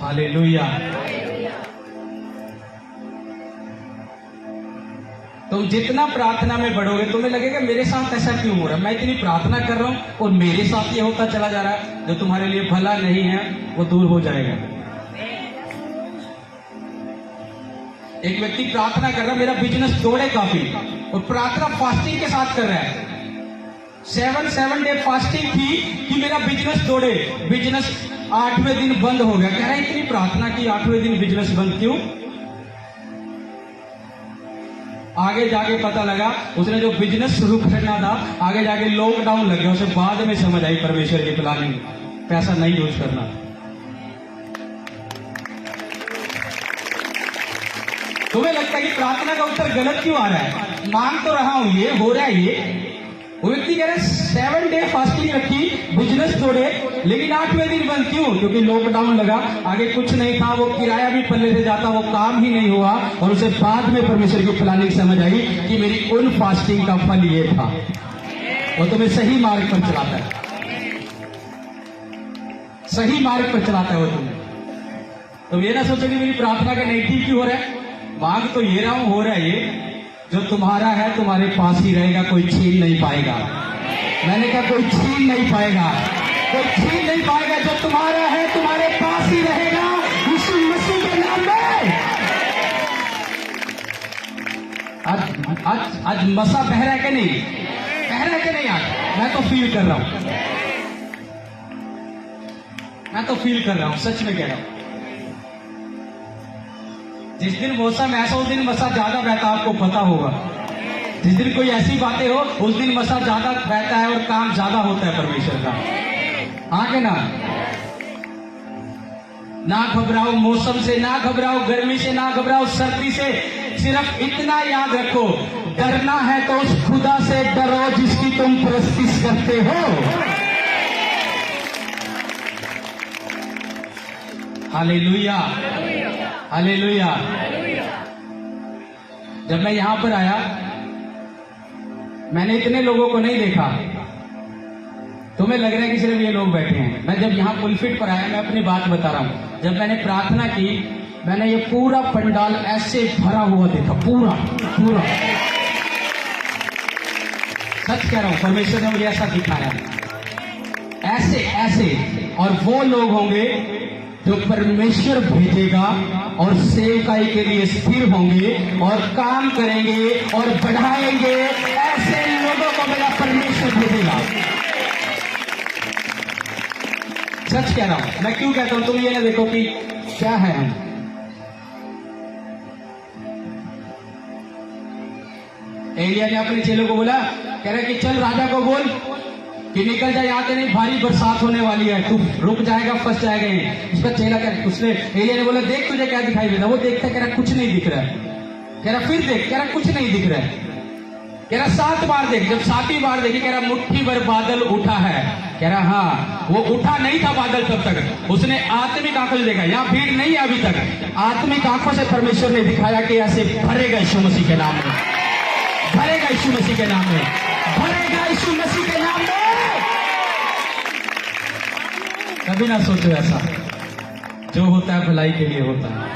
हालेलुया। तुम जितना प्रार्थना में बढ़ोगे तुम्हें लगेगा मेरे साथ ऐसा क्यों हो रहा है, मैं इतनी प्रार्थना कर रहा हूं और मेरे साथ ये होता चला जा रहा है। जो तुम्हारे लिए भला नहीं है वो दूर हो जाएगा। एक व्यक्ति प्रार्थना कर रहा है, मेरा बिजनेस दौड़े काफी, और प्रार्थना फास्टिंग के साथ कर रहा है। 7 डे फास्टिंग थी कि मेरा बिजनेस दौड़े। बिजनेस 8वें दिन बंद हो गया। कह रहा है इतनी प्रार्थना की, 8वें दिन बिजनेस बंद क्यों? आगे जाके पता लगा उसने जो बिजनेस शुरू करना था, आगे जाके लॉकडाउन लग गया। उसे बाद में समझ आई परमेश्वर की प्लानिंग, पैसा नहीं यूज करना। तुम्हें लगता है कि प्रार्थना का उत्तर गलत क्यों आ रहा है? मांग तो रहा हूं, ये हो रहा है। ये वो व्यक्ति कह रहा है 7 डे फास्टिंग रखी, बिजनेस तोड़े, लेकिन 8वें दिन बंद क्यों? क्योंकि लॉकडाउन लगा, आगे कुछ नहीं था, वो किराया भी पल्ले से जाता, वो काम ही नहीं हुआ। और उसे बाद में परमेश्वर की प्लानिंग समझ आई कि मेरी उन फास्टिंग का फल ये था। वो तुम्हें सही मार्ग पर चलाता है, सही मार्ग पर चलाता है वो तुम्हें। तुम ये ना सोचो कि मेरी प्रार्थना का नेगेटिव क्यों हो रहा है। मांग तो ये रहा हूं, हो रहा है। ये जो तुम्हारा है तुम्हारे पास ही रहेगा, कोई छीन नहीं पाएगा। मैंने कहा कोई छीन नहीं पाएगा, कोई छीन नहीं पाएगा। जो तुम्हारा है तुम्हारे पास ही रहेगा यीशु मसीह के नाम में। आज मसा बह रहा है कि नहीं? बह रहा है कि नहीं? आज मैं तो फील कर रहा हूं, मैं तो फील कर रहा हूं, सच में कह रहा हूं। जिस दिन मौसम ऐसा उस दिन मसा ज्यादा बहता, आपको पता होगा। जिस दिन कोई ऐसी बातें हो उस दिन मसा ज्यादा बहता है और काम ज्यादा होता है परमेश्वर का। हाँ के ना? ना घबराओ मौसम से, ना घबराओ गर्मी से, ना घबराओ सर्दी से। सिर्फ इतना याद रखो, डरना है तो उस खुदा से डरो जिसकी तुम परस्तिश करते हो। Hallelujah, hallelujah. जब मैं यहां पर आया मैंने इतने लोगों को नहीं देखा। तुम्हें लग रहा है कि सिर्फ ये लोग बैठे हैं। मैं जब यहां पुलपिट पर आया, मैं अपनी बात बता रहा हूं, जब मैंने प्रार्थना की मैंने ये पूरा पंडाल ऐसे भरा हुआ देखा, पूरा पूरा। सच कह रहा हूं, परमेश्वर ने मुझे ऐसा दिखाया, ऐसे ऐसे। और वो लोग होंगे जो परमेश्वर भेजेगा और सेवकाई के लिए स्थिर होंगे और काम करेंगे और बढ़ाएंगे। ऐसे लोगों को मेरा परमेश्वर भेजेगा। सच कह रहा हूं। मैं क्यों कहता हूं? तुम ये ना देखो कि क्या है हम। एलिया ने अपने चेलों को बोला, कह रहा कि चल राजा को बोल कि निकल जाए, यहाँ से नहीं, भारी बरसात होने वाली है, तू रुक जाएगा, फंस जाएगा। उसका चेला कह, उसने एलिया ने बोला देख तुझे क्या दिखाई देता। वो देखता, कह रहा कुछ नहीं दिख रहा है। कह रहा फिर देख, कह रहा कुछ नहीं दिख रहा है। कह रहा 7 बार देख। जब 7वीं बार देखी, कह रहा मुट्ठी भर बादल उठा है। कह रहा हाँ, वो उठा नहीं था बादल तब तक, उसने आत्मिक आंखों से देखा। यहाँ भीड़ नहीं है अभी तक, आत्मिक आंखों से परमेश्वर ने दिखाया कि ऐसे भरेगा यीशु मसीह के नाम में, भरेगा यीशु मसीह के नाम में, भरेगा यीशु मसीह के नाम में। कभी ना सोचो ऐसा, जो होता है भलाई के लिए होता है।